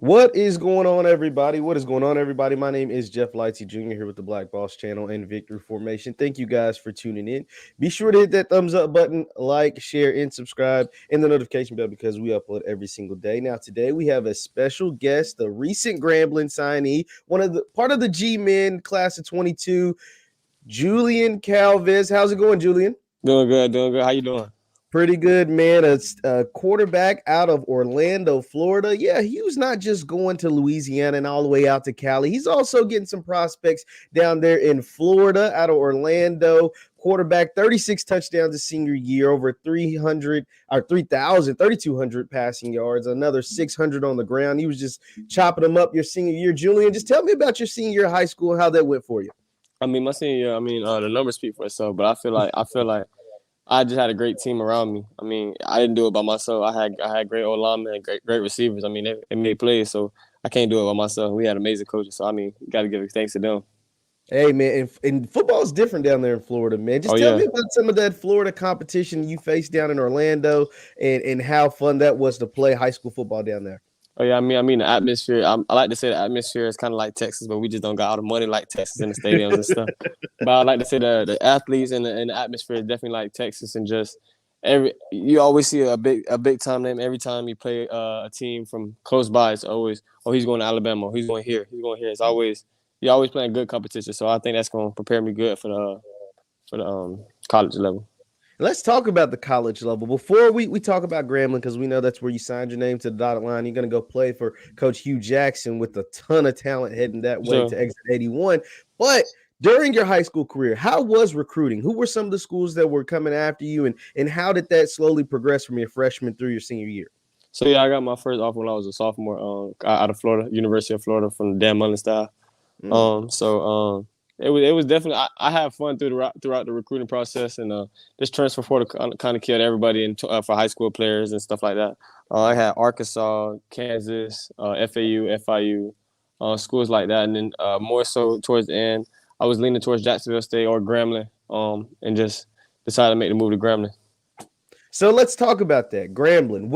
What is going on, everybody? What is going on, everybody? My name is JeffLightsyJr. here with the Black Boss Channel and Victory Formation. Thank you guys for tuning in. Be sure to hit that thumbs up button, like, share, and subscribe, and the notification bell because we upload every single day. Now, today we have a special guest, the recent Grambling signee, part of the G-Men class of 22, Julian Calvez. How's it going, Julian? Doing good. How you doing? Pretty good, man. A quarterback out of Orlando, Florida. Yeah, he was not just going to Louisiana and all the way out to Cali. He's also getting some prospects down there in Florida, out of Orlando. Quarterback, 36 touchdowns his senior year, over 3,200 passing yards, another 600 on the ground. He was just chopping them up your senior year. Julian, just tell me about your senior year of high school and how that went for you. I mean, my senior year, the numbers speak for itself, but I feel like I just had a great team around me. I mean, I didn't do it by myself. I had great old linemen and great receivers. I mean, they made plays, so I can't do it by myself. We had amazing coaches, so I mean, you got to give thanks to them. Hey, man, and football is different down there in Florida, man. Just tell me about some of that Florida competition you faced down in Orlando and how fun that was to play high school football down there. Oh, yeah, I mean the atmosphere. I like to say the atmosphere is kind of like Texas, but we just don't got all the money like Texas in the stadiums and stuff. But I like to say the athletes and the atmosphere is definitely like Texas, and just you always see a big time name every time you play a team from close by. It's always, he's going to Alabama, he's going here. It's always you're always playing good competition. So I think that's going to prepare me good for the college level. Let's talk about the college level. Before we talk about Grambling, because we know that's where you signed your name to the dotted line. You're going to go play for Coach Hugh Jackson with a ton of talent heading that way to Exit 81. But during your high school career, how was recruiting? Who were some of the schools that were coming after you, and how did that slowly progress from your freshman through your senior year? So, yeah, I got my first offer when I was a sophomore out of Florida, University of Florida, from the Dan Mullen style. It was definitely I had fun throughout the recruiting process, and this transfer portal kind of killed everybody for high school players and stuff like that. I had Arkansas, Kansas, FAU, FIU, schools like that, and then more so towards the end, I was leaning towards Jacksonville State or Grambling, and just decided to make the move to Grambling. So let's talk about that. Grambling.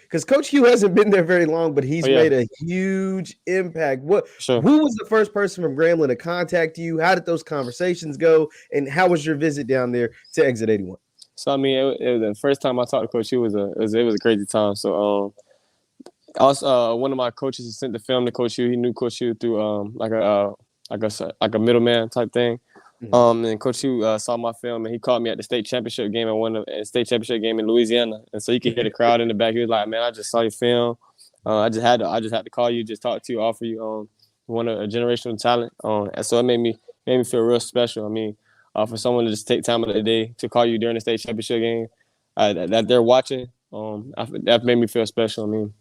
Because Coach Hugh hasn't been there very long, but he's made a huge impact. Who was the first person from Grambling to contact you? How did those conversations go? And how was your visit down there to Exit 81? So, I mean, it was the first time I talked to Coach Hugh. It was a crazy time. So, one of my coaches sent the film to Coach Hugh. He knew Coach Hugh through like a middleman type thing. And Coach Hugh saw my film, and he called me at the state championship game. I won a state championship game in Louisiana, and so you could hear the crowd in the back. He was like, "Man, I just saw your film. I just had to call you, just talk to you, offer you one a generational talent." And so it made me feel real special. I mean, for someone to just take time of the day to call you during the state championship game that they're watching, that made me feel special. I mean,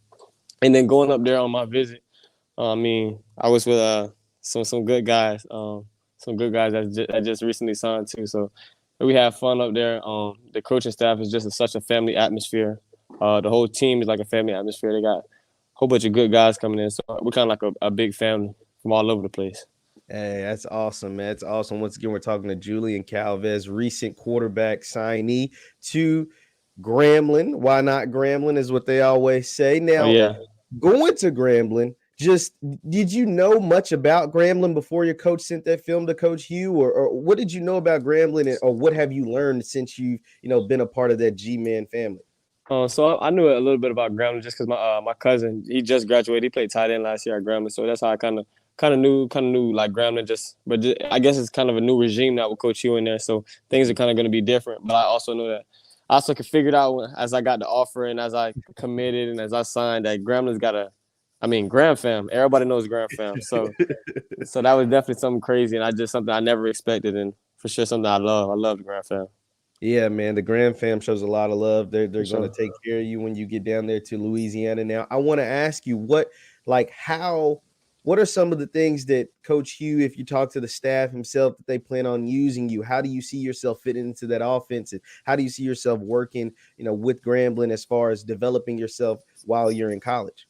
and then going up there on my visit, I mean, I was with some good guys. Some good guys that just recently signed too. So we have fun up there. The coaching staff is just such a family atmosphere. The whole team is like a family atmosphere. They got a whole bunch of good guys coming in. So we're kind of like a big family from all over the place. Hey, that's awesome, man. That's awesome. Once again, we're talking to Julian Calvez, recent quarterback signee to Grambling. Why not Grambling is what they always say. Now, going to Grambling, did you know much about Grambling before your coach sent that film to Coach Hugh, or what did you know about Grambling, or what have you learned since you've been a part of that G-Man family? So I knew a little bit about Grambling just because my cousin, he just graduated. He played tight end last year at Grambling, so that's how I kind of knew like Grambling. But I guess it's kind of a new regime now with Coach Hugh in there, so things are kind of going to be different. But I also know that I also could figure it out as I got the offer and as I committed and as I signed that Grambling's got Gram fam. Everybody knows Gram fam. So that was definitely something crazy, and something I never expected, and for sure something I love. I love the Gram fam. Yeah, man, the Gram fam shows a lot of love. They're going to take care of you when you get down there to Louisiana. Now, I want to ask you what are some of the things that Coach Hugh, if you talk to the staff himself, that they plan on using you? How do you see yourself fitting into that offense? And how do you see yourself working, with Grambling as far as developing yourself while you're in college?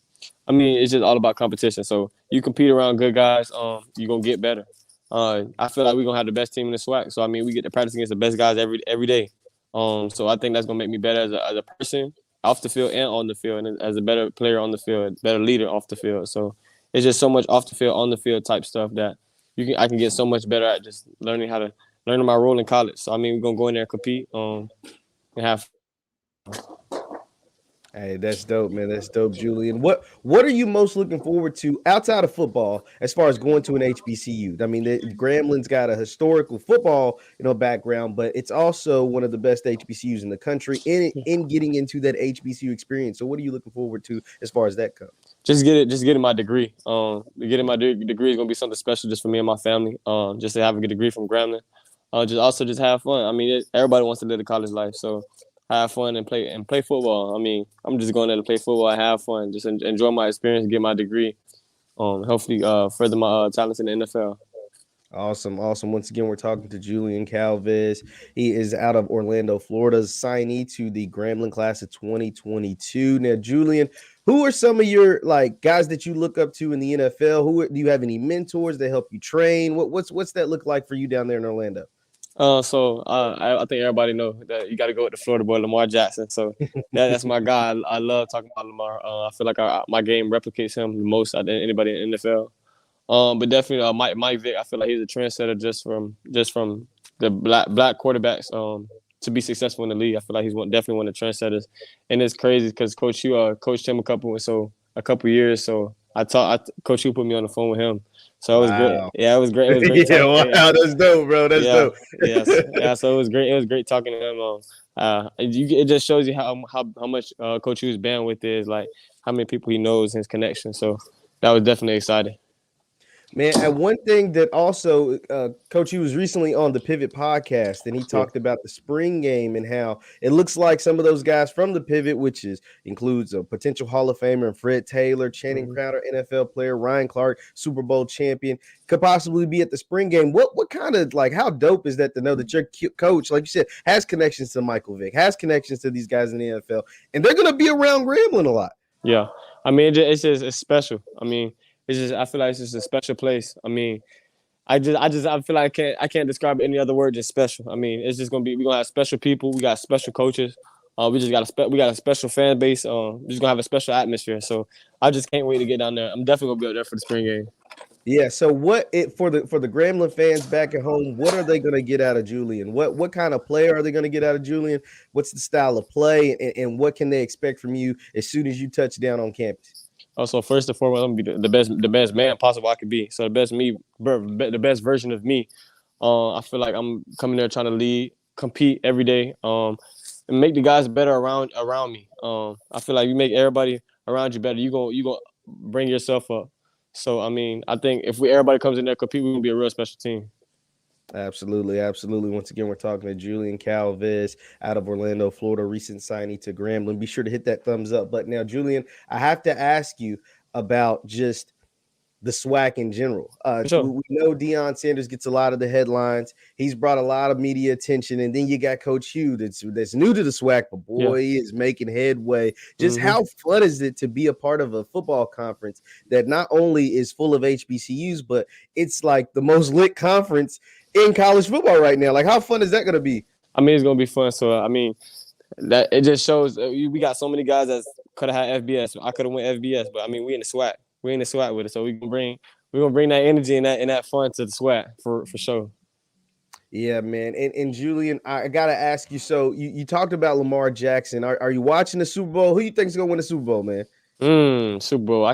I mean, it's just all about competition. So you compete around good guys, you're going to get better. I feel like we're going to have the best team in the SWAC. So, I mean, we get to practice against the best guys every day. So I think that's going to make me better as a person. off the field and on the field, and as a better player on the field, better leader off the field. So it's just so much off the field, on the field type stuff that I can get so much better at just learning my role in college. So I mean, we're gonna go in there and compete, and have. Hey, that's dope, man. That's dope, Julian. What are you most looking forward to outside of football as far as going to an HBCU? I mean, Grambling's got a historical football, background, but it's also one of the best HBCUs in the country in getting into that HBCU experience. So what are you looking forward to as far as that comes? Just getting my degree. Getting my degree is gonna be something special just for me and my family. Just to have a good degree from Grambling. Just have fun. I mean, everybody wants to live a college life, so have fun and play football. I mean, I'm just going there to play football and have fun, just enjoy my experience, get my degree. Hopefully, further my talents in the NFL. Awesome. Once again, we're talking to Julian Calvez. He is out of Orlando, Florida's signee to the Grambling class of 2022. Now, Julian, who are some of your guys that you look up to in the NFL? Do you have any mentors that help you train? What's that look like for you down there in Orlando? I think everybody know that you got to go with the Florida boy, Lamar Jackson. So that's my guy. I love talking about Lamar. I feel like my game replicates him the most out than anybody in the NFL. But definitely Mike Vick. I feel like he's a trendsetter just from the black quarterbacks to be successful in the league. I feel like he's definitely one of the trendsetters. And it's crazy because Coach Hugh coached him a couple years. So Coach Hugh put me on the phone with him. So it was great. Yeah, it was great. It was great. Yeah, wow, that's dope, bro. That's dope. Yeah. So it was great. It was great talking to him. It just shows you how much Coach Hugh's bandwidth is, like how many people he knows and his connection. So that was definitely exciting. Man, and one thing that also, Coach, he was recently on the Pivot podcast, and he talked about the spring game and how it looks like some of those guys from the Pivot, which includes a potential Hall of Famer and Fred Taylor, Channing Crowder, NFL player, Ryan Clark, Super Bowl champion, could possibly be at the spring game. What kind of how dope is that to know that your coach, like you said, has connections to Michael Vick, has connections to these guys in the NFL, and they're going to be around Grambling a lot. Yeah, I mean, it's special. I mean. I feel like it's just a special place. I mean, I feel like I can't describe any other word than special. I mean, it's just we're gonna have special people. We got special coaches. We got a special fan base. We're just gonna have a special atmosphere. So I just can't wait to get down there. I'm definitely gonna be up there for the spring game. Yeah. So for the Grambling fans back at home, what are they gonna get out of Julian? What kind of player are they gonna get out of Julian? What's the style of play, and what can they expect from you as soon as you touch down on campus? So first and foremost, I'm gonna be the best man possible I could be. So the best version of me. I feel like I'm coming there trying to lead, compete every day, and make the guys better around me. I feel like you make everybody around you better, you gonna bring yourself up. So I mean, I think if everybody comes in there compete, we're gonna be a real special team. Absolutely. Once again, we're talking to Julian Calvez out of Orlando, Florida, recent signee to Grambling. Be sure to hit that thumbs up button. Now, Julian, I have to ask you about just the SWAC in general. Sure. We know Deion Sanders gets a lot of the headlines. He's brought a lot of media attention, and then you got Coach Hugh that's new to the SWAC, but boy, he is making headway. Just how fun is it to be a part of a football conference that not only is full of HBCUs, but it's like the most lit conference in college football right now? Like, how fun is that going to be? I mean, it's going to be fun. So, I mean, that it just shows we got so many guys that could have had FBS. I could have went FBS, but I mean, we in the SWAC. We're in the SWAC with it. So we're gonna bring that energy and that fun to the SWAC for sure. Yeah, man. And Julian, I gotta ask you. So you talked about Lamar Jackson. Are you watching the Super Bowl? Who you think is gonna win the Super Bowl, man? Super Bowl. I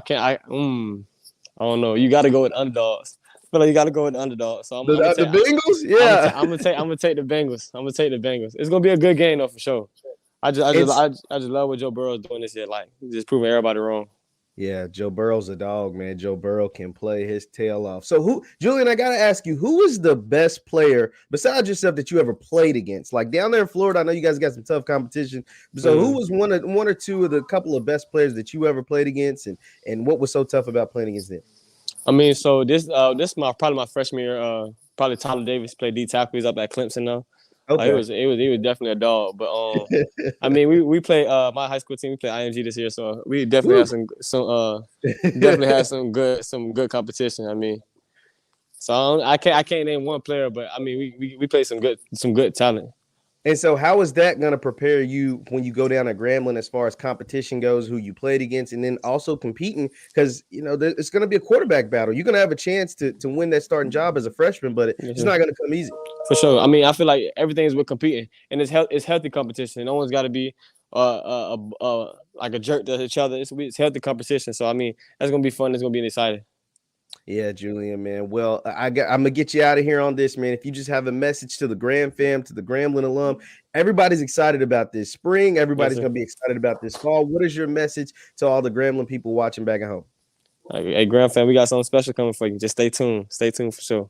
don't know. You got to go with underdogs. I feel like you got to go with the underdogs. So the Bengals. Yeah, I'm gonna take the Bengals. I'm gonna take the Bengals. It's gonna be a good game though for sure. I just love what Joe Burrow is doing this year. Like he's just proving everybody wrong. Yeah, Joe Burrow's a dog, man. Joe Burrow can play his tail off. So Julian, I got to ask you, who is the best player besides yourself that you ever played against? Like down there in Florida, I know you guys got some tough competition. So who was one or two of the couple of best players that you ever played against, and what was so tough about playing against them? I mean, so this probably my freshman year. Probably Tyler Davis played D tackle. He's up at Clemson now. Okay. It was definitely a dog, but I mean we play my high school team. We play IMG this year, so we definitely had some good competition. I mean, so I can't name one player, but I mean we play some good talent. And so how is that going to prepare you when you go down to Grambling as far as competition goes, who you played against, and then also competing? Because, it's going to be a quarterback battle. You're going to have a chance to win that starting job as a freshman, but it's not going to come easy. For sure. I mean, I feel like everything is with competing, and it's healthy competition. No one's got to be like a jerk to each other. It's healthy competition. So, I mean, that's going to be fun. It's going to be exciting. Yeah, Julian, man. Well, I'm gonna get you out of here on this, man. If you just have a message to the Gram fam, to the Grambling alum, everybody's excited about this spring. Everybody's gonna be excited about this fall. What is your message to all the Grambling people watching back at home? Hey, Gram fam, we got something special coming for you. Just stay tuned. Stay tuned for sure.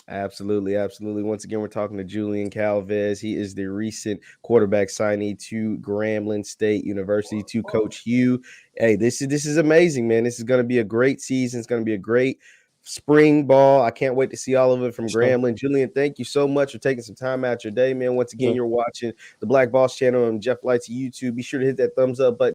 Absolutely, absolutely. Once again, we're talking to Julian Calvez. He is the recent quarterback signee to Grambling State University to Coach Hugh. Hey, this is amazing, man. This is going to be a great season. It's going to be a great spring ball. I can't wait to see all of it from Grambling. Julian, thank you so much for taking some time out your day, man. Once again, you're watching the Black Boss channel on Jeff Lightsy YouTube. Be sure to hit that thumbs up button.